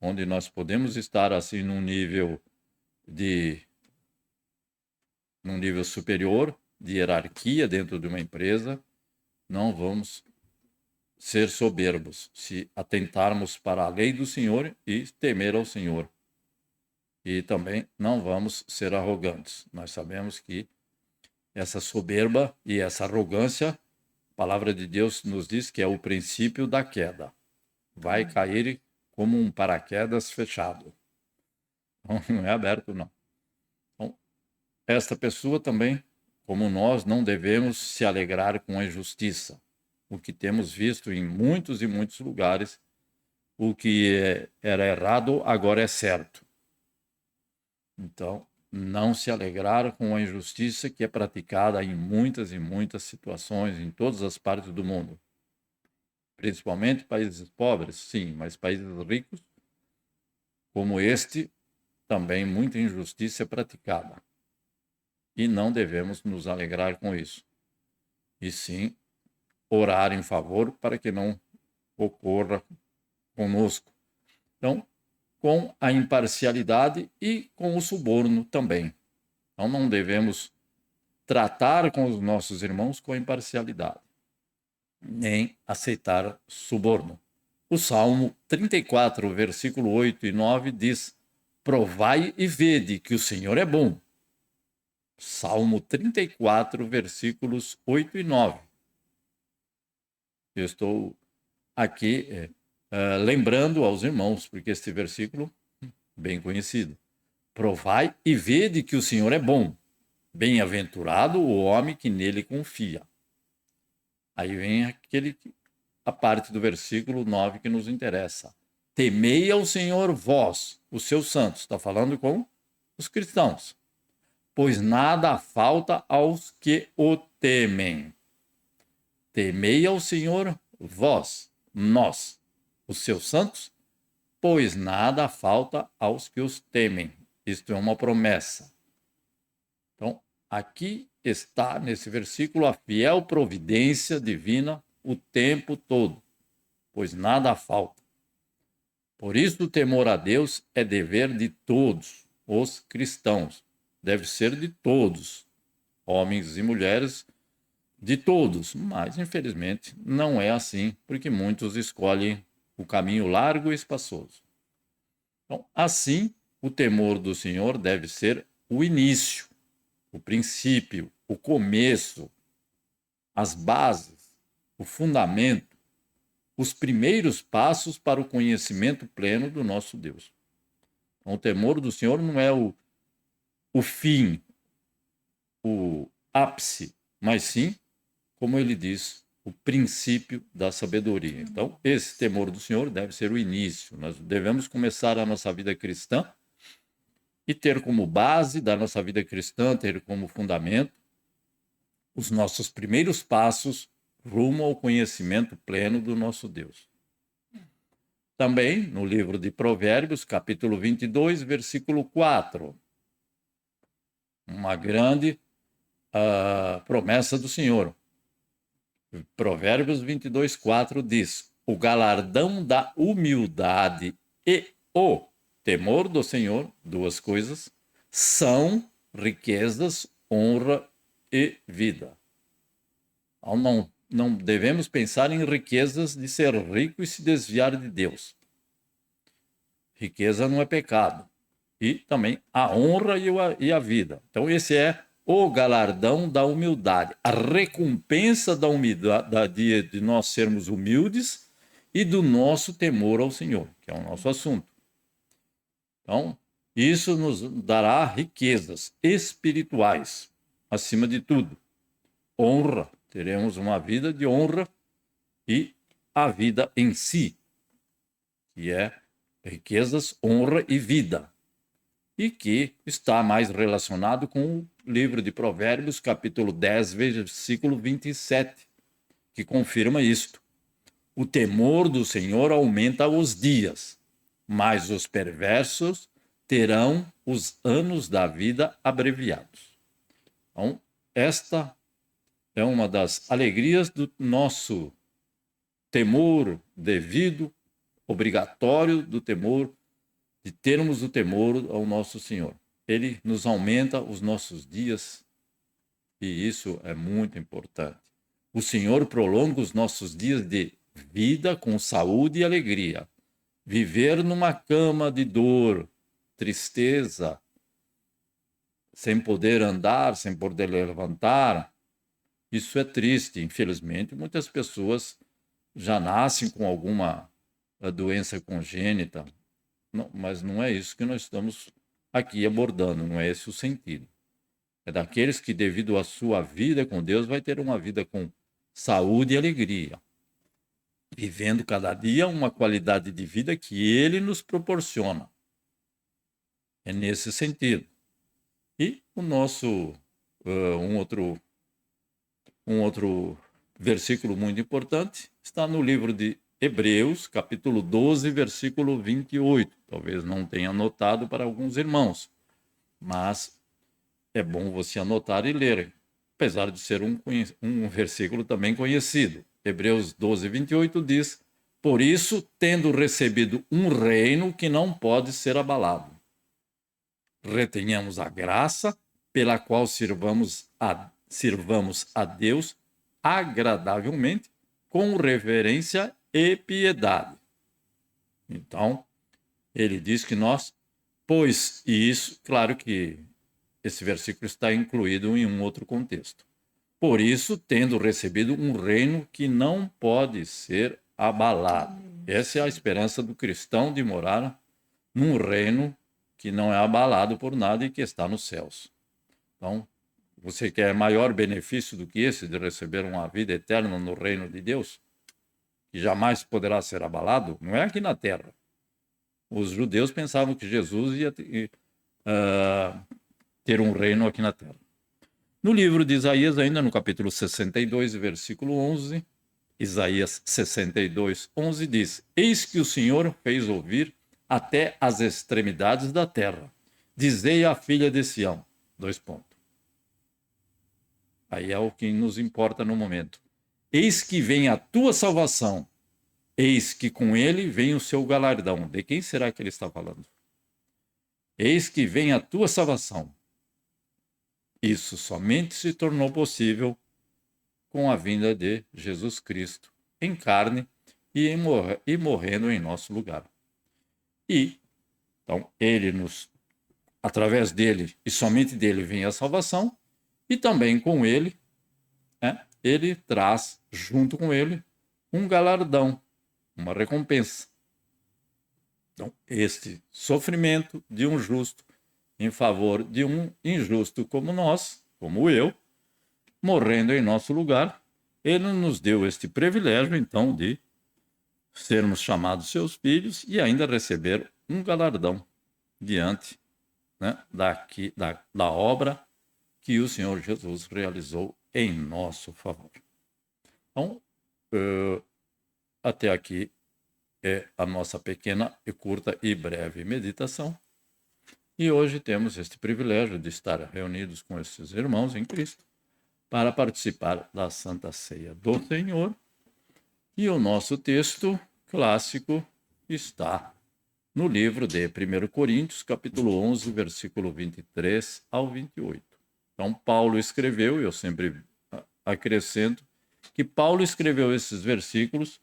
onde nós podemos estar assim num nível superior de hierarquia dentro de uma empresa, não vamos ser soberbos se atentarmos para a lei do Senhor e temer ao Senhor. E também não vamos ser arrogantes. Nós sabemos que essa soberba e essa arrogância, a palavra de Deus nos diz que é o princípio da queda. Vai cair como um paraquedas fechado. Não é aberto, não. Então, esta pessoa também, como nós, não devemos se alegrar com a injustiça. O que temos visto em muitos e muitos lugares, o que era errado agora é certo. Então, não se alegrar com a injustiça que é praticada em muitas e muitas situações, em todas as partes do mundo. Principalmente países pobres, sim, mas países ricos, como este, também muita injustiça é praticada. E não devemos nos alegrar com isso. E sim, orar em favor para que não ocorra conosco. Então, com a imparcialidade e com o suborno também. Então, não devemos tratar com os nossos irmãos com imparcialidade, nem aceitar suborno. O Salmo 34, versículo 8 e 9 diz: provai e vede que o Senhor é bom. Salmo 34, versículos 8 e 9. Eu estou aqui lembrando aos irmãos, porque este versículo bem conhecido. Provai e vede que o Senhor é bom. Bem-aventurado o homem que nele confia. Aí vem a parte do versículo 9 que nos interessa. Temei ao Senhor vós, os seus santos. Está falando com os cristãos. Pois nada falta aos que o temem. Temei ao Senhor vós, nós, os seus santos, pois nada falta aos que os temem. Isto é uma promessa. Então, aqui está nesse versículo a fiel providência divina o tempo todo, pois nada falta. Por isso, o temor a Deus é dever de todos os cristãos. Deve ser de todos, homens e mulheres, de todos. Mas, infelizmente, não é assim, porque muitos escolhem o caminho largo e espaçoso. Então, assim, o temor do Senhor deve ser o início, o princípio, o começo, as bases, o fundamento, os primeiros passos para o conhecimento pleno do nosso Deus. Então, o temor do Senhor não é o fim, o ápice, mas sim, como ele diz, o princípio da sabedoria. Então, esse temor do Senhor deve ser o início. Nós devemos começar a nossa vida cristã e ter como base da nossa vida cristã, ter como fundamento os nossos primeiros passos rumo ao conhecimento pleno do nosso Deus. Também, no livro de Provérbios, capítulo 22, versículo 4, uma grande promessa do Senhor. Provérbios 22:4 diz: o galardão da humildade e o temor do Senhor, duas coisas, são riquezas, honra e vida. Então, não devemos pensar em riquezas de ser rico e se desviar de Deus. Riqueza não é pecado. E também a honra e a vida. Então, esse é o galardão da humildade, a recompensa da humildade de nós sermos humildes e do nosso temor ao Senhor, que é o nosso assunto. Então, isso nos dará riquezas espirituais, acima de tudo. Honra, teremos uma vida de honra e a vida em si, que é riquezas, honra e vida, e que está mais relacionado com o livro de Provérbios, capítulo 10, versículo 27, que confirma isto. O temor do Senhor aumenta os dias, mas os perversos terão os anos da vida abreviados. Então, esta é uma das alegrias do nosso temor devido, obrigatório do temor, de termos o temor ao nosso Senhor. Ele nos aumenta os nossos dias e isso é muito importante. O Senhor prolonga os nossos dias de vida com saúde e alegria. Viver numa cama de dor, tristeza, sem poder andar, sem poder levantar, isso é triste. Infelizmente, muitas pessoas já nascem com alguma doença congênita, não, mas não é isso que nós estamos aqui abordando, não é esse o sentido. É daqueles que, devido à sua vida com Deus, vai ter uma vida com saúde e alegria, vivendo cada dia uma qualidade de vida que Ele nos proporciona. É nesse sentido. E o nosso, um outro versículo muito importante está no livro de Hebreus, capítulo 12, versículo 28. Talvez não tenha anotado para alguns irmãos, mas é bom você anotar e ler, apesar de ser um versículo também conhecido. Hebreus 12, 28 diz: por isso, tendo recebido um reino que não pode ser abalado, retenhamos a graça pela qual sirvamos a Deus agradavelmente, com reverência e piedade. Então, ele diz que nós, pois, e isso, claro que esse versículo está incluído em um outro contexto. Por isso, tendo recebido um reino que não pode ser abalado. Essa é a esperança do cristão, de morar num reino que não é abalado por nada e que está nos céus. Então, você quer maior benefício do que esse, de receber uma vida eterna no reino de Deus, que jamais poderá ser abalado? Não é aqui na terra. Os judeus pensavam que Jesus ia ter um reino aqui na terra. No livro de Isaías, ainda no capítulo 62, versículo 11, Isaías 62, 11 diz: eis que o Senhor fez ouvir até as extremidades da terra. Dizei à filha de Sião. Aí é o que nos importa no momento. Eis que vem a tua salvação. Eis que com ele vem o seu galardão. De quem será que ele está falando? Eis que vem a tua salvação. Isso somente se tornou possível com a vinda de Jesus Cristo em carne e morrendo em nosso lugar. E, então, através dele e somente dele vem a salvação, e também com ele, ele traz junto com ele um galardão, uma recompensa. Então, este sofrimento de um justo em favor de um injusto como nós, como eu, morrendo em nosso lugar, ele nos deu este privilégio, então, de sermos chamados seus filhos e ainda receber um galardão diante da obra que o Senhor Jesus realizou em nosso favor. Então, até aqui é a nossa pequena e curta e breve meditação. E hoje temos este privilégio de estar reunidos com esses irmãos em Cristo para participar da Santa Ceia do Senhor. E o nosso texto clássico está no livro de 1 Coríntios, capítulo 11, versículo 23 ao 28. Então, Paulo escreveu, eu sempre acrescento, que Paulo escreveu esses versículos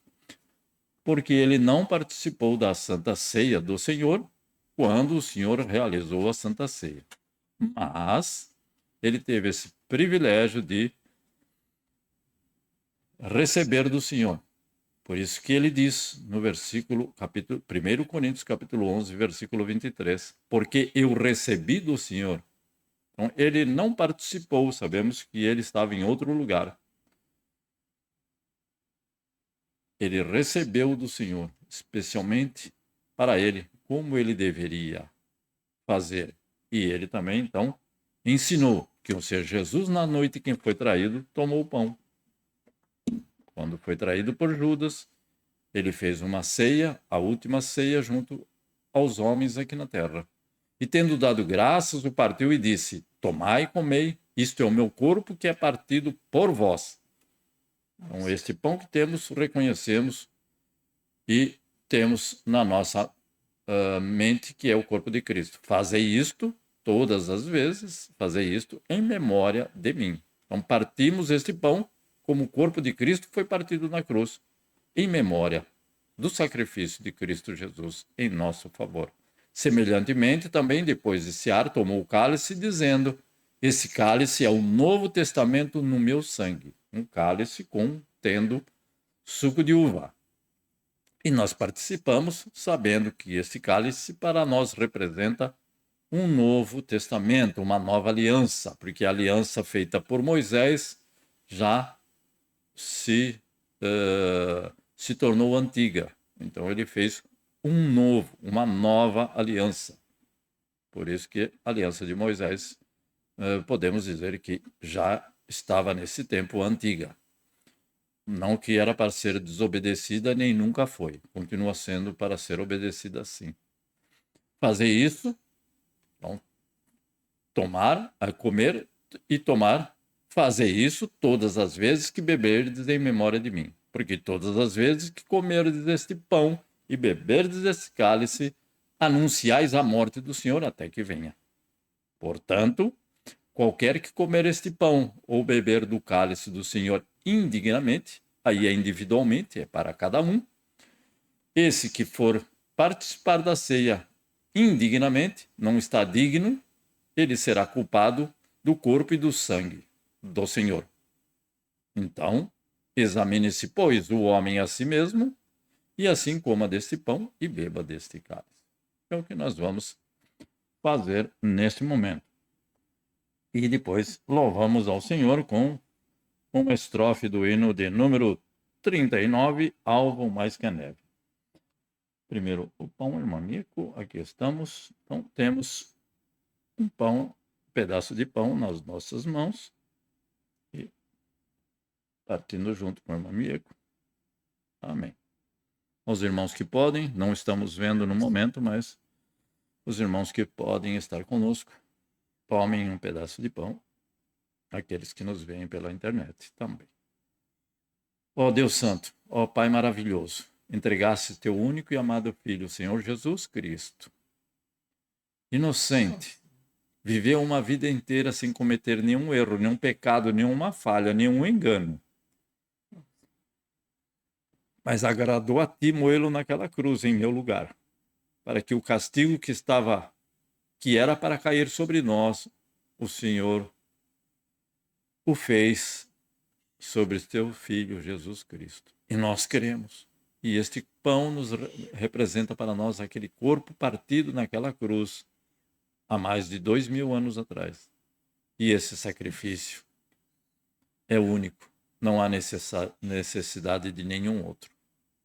porque ele não participou da Santa Ceia do Senhor quando o Senhor realizou a Santa Ceia. Mas ele teve esse privilégio de receber do Senhor. Por isso que ele diz no versículo, 1 Coríntios, capítulo 11, versículo 23, porque eu recebi do Senhor. Então, ele não participou, sabemos que ele estava em outro lugar. Ele recebeu do Senhor, especialmente para ele, como ele deveria fazer. E ele também, então, ensinou que o Senhor Jesus, na noite em que foi traído, tomou o pão. Quando foi traído por Judas, ele fez uma ceia, a última ceia, junto aos homens aqui na terra. E tendo dado graças, o partiu e disse: tomai e comei, isto é o meu corpo que é partido por vós. Então, este pão que temos, reconhecemos e temos na nossa mente que é o corpo de Cristo. Fazei isto todas as vezes, fazei isto em memória de mim. Então, partimos este pão como o corpo de Cristo foi partido na cruz, em memória do sacrifício de Cristo Jesus em nosso favor. Semelhantemente, também depois de cear, tomou o cálice, dizendo: esse cálice é o Novo Testamento no meu sangue. Um cálice contendo suco de uva. E nós participamos sabendo que esse cálice para nós representa um novo testamento, uma nova aliança, porque a aliança feita por Moisés já se tornou antiga. Então ele fez uma nova aliança. Por isso que a aliança de Moisés, podemos dizer que já estava nesse tempo antiga. Não que era para ser desobedecida, nem nunca foi. Continua sendo para ser obedecida sim. Fazer isso, então, comer e tomar, fazer isso todas as vezes que beberdes em memória de mim. Porque todas as vezes que comerdes este pão e beberdes este cálice, anunciais a morte do Senhor até que venha. Portanto, qualquer que comer este pão ou beber do cálice do Senhor indignamente, aí é individualmente, é para cada um. Esse que for participar da ceia indignamente, não está digno, ele será culpado do corpo e do sangue do Senhor. Então, examine-se, pois, o homem a si mesmo, e assim coma deste pão e beba deste cálice. É o que nós vamos fazer neste momento. E depois louvamos ao Senhor com uma estrofe do hino de número 39, Alvo mais que a neve. Primeiro o pão, irmão Mico, aqui estamos. Então temos um pão, um pedaço de pão nas nossas mãos. E partindo junto com o irmão Mico. Amém. Aos irmãos que podem, não estamos vendo no momento, mas os irmãos que podem estar conosco, tomem um pedaço de pão. Aqueles que nos veem pela internet também. Ó Deus Santo, ó Pai maravilhoso, entregaste teu único e amado Filho, o Senhor Jesus Cristo. Inocente, viveu uma vida inteira sem cometer nenhum erro, nenhum pecado, nenhuma falha, nenhum engano. Mas agradou a ti moê-lo naquela cruz em meu lugar, para que o castigo que era para cair sobre nós, o Senhor o fez sobre teu Filho Jesus Cristo. E nós queremos. E este pão nos representa para nós aquele corpo partido naquela cruz há mais de 2000 anos atrás. E esse sacrifício é único. Não há necessidade de nenhum outro.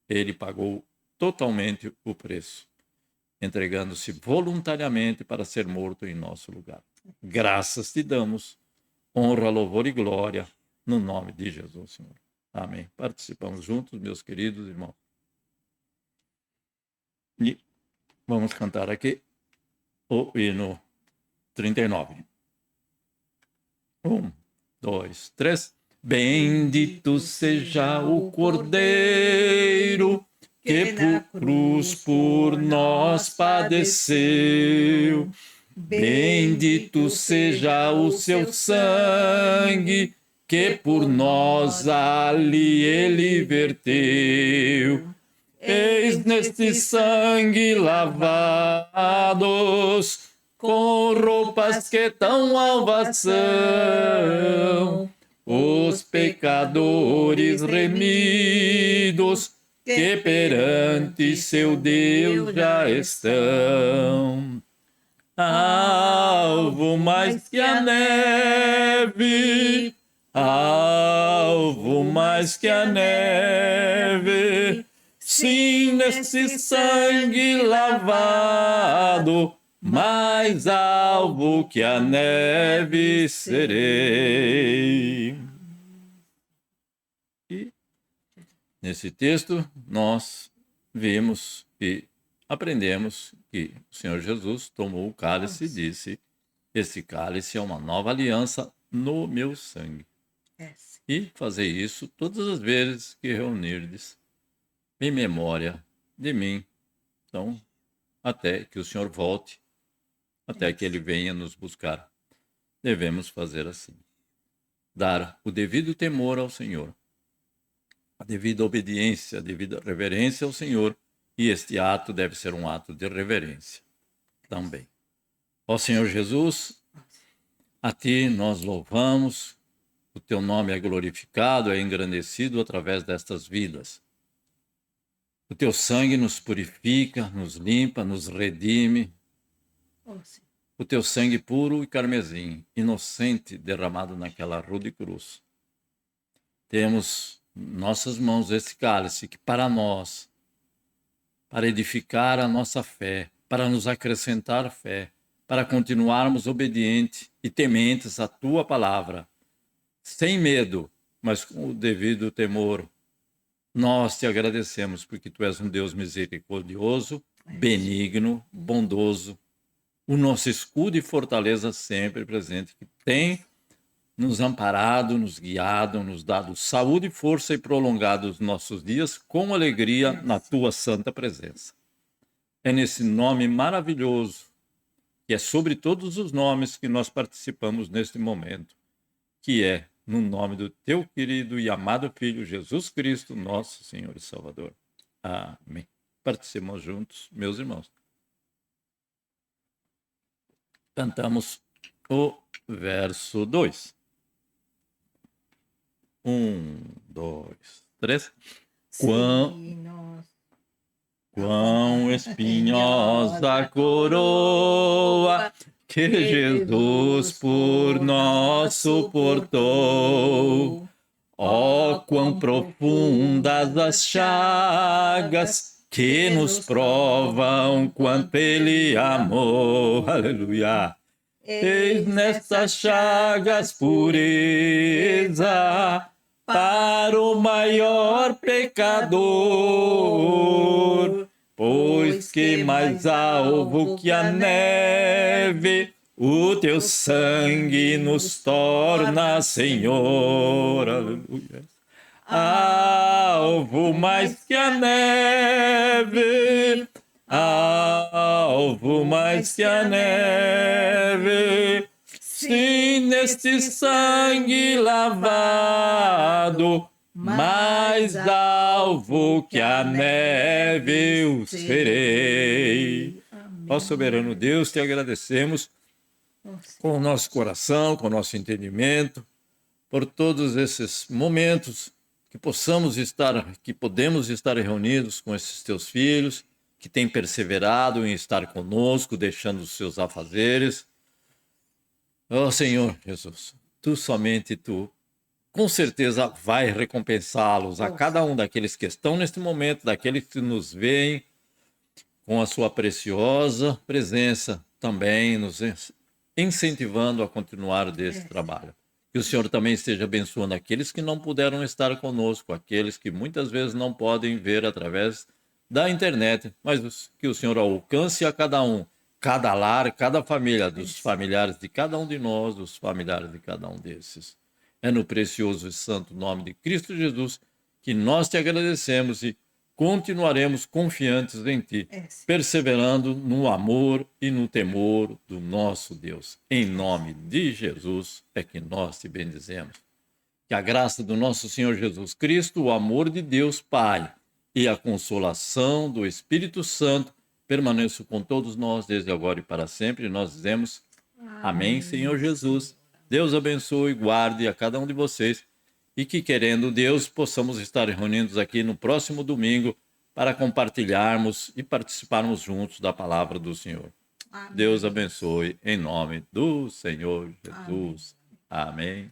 Ele pagou totalmente o preço, entregando-se voluntariamente para ser morto em nosso lugar. Graças te damos, honra, louvor e glória, no nome de Jesus, Senhor. Amém. Participamos juntos, meus queridos irmãos. E vamos cantar aqui o hino 39. 1, 2, 3. Bendito seja o Cordeiro que por cruz por nós padeceu. Bendito seja o seu sangue que por nós ali ele verteu. Eis neste sangue lavados, com roupas que tão alvas são, os pecadores remidos, que perante seu Deus já estão. Alvo mais que a neve, alvo mais que a neve, sim, nesse sangue lavado, mais alvo que a neve serei. E nesse texto nós vimos e aprendemos que o Senhor Jesus tomou o cálice e disse: esse cálice é uma nova aliança no meu sangue. E fazer isso todas as vezes que reunirdes em memória de mim. Então, até que o Senhor volte, até que Ele venha nos buscar, devemos fazer assim. Dar o devido temor ao Senhor, a devida obediência, a devida reverência ao Senhor, e este ato deve ser um ato de reverência também. Ó Senhor Jesus, a Ti nós louvamos, o Teu nome é glorificado, é engrandecido através destas vidas. O Teu sangue nos purifica, nos limpa, nos redime. O Teu sangue puro e carmesim, inocente, derramado naquela rude cruz. Temos em nossas mãos esse cálice que para nós, para edificar a nossa fé, para nos acrescentar fé, para continuarmos obedientes e tementes à Tua palavra, sem medo, mas com o devido temor. Nós Te agradecemos porque Tu és um Deus misericordioso, benigno, bondoso, o nosso escudo e fortaleza sempre presente, que tem nos amparado, nos guiado, nos dado saúde, força e prolongado os nossos dias com alegria na Tua santa presença. É nesse nome maravilhoso, que é sobre todos os nomes que nós participamos neste momento, que é no nome do Teu querido e amado Filho, Jesus Cristo, nosso Senhor e Salvador. Amém. Participamos juntos, meus irmãos. Cantamos o verso 2. 1, 2, 3. Quão espinhosa a coroa que Jesus por nós suportou. Ó, quão profundas as chagas que nos provam quanto Ele amou. Aleluia! Eis nestas chagas pureza para o maior pecador, pois que mais alvo que a neve, o Teu sangue nos torna, Senhor. Aleluia. Alvo mais que a neve, alvo mais que a neve, sim, neste sangue lavado, mais alvo que a neve eu serei. Ó soberano Deus, Te agradecemos com o nosso coração, com o nosso entendimento, por todos esses momentos que podemos estar reunidos com esses Teus filhos, que têm perseverado em estar conosco, deixando os seus afazeres. Ó Senhor Jesus, somente Tu, com certeza vai recompensá-los, a cada um daqueles que estão neste momento, daqueles que nos veem, com a Sua preciosa presença também, nos incentivando a continuar desse trabalho. Que o Senhor também esteja abençoando aqueles que não puderam estar conosco, aqueles que muitas vezes não podem ver através da internet, mas que o Senhor alcance a cada um, cada lar, cada família, dos familiares de cada um de nós, dos familiares de cada um desses. É no precioso e santo nome de Cristo Jesus que nós te agradecemos e continuaremos confiantes em ti, perseverando no amor e no temor do nosso Deus. Em nome de Jesus é que nós te bendizemos. Que a graça do nosso Senhor Jesus Cristo, o amor de Deus Pai e a consolação do Espírito Santo permaneçam com todos nós desde agora e para sempre. Nós dizemos amém, Senhor Jesus. Deus abençoe e guarde a cada um de vocês e que, querendo Deus, possamos estar reunidos aqui no próximo domingo para compartilharmos e participarmos juntos da palavra do Senhor. Amém. Deus abençoe em nome do Senhor Jesus. Amém.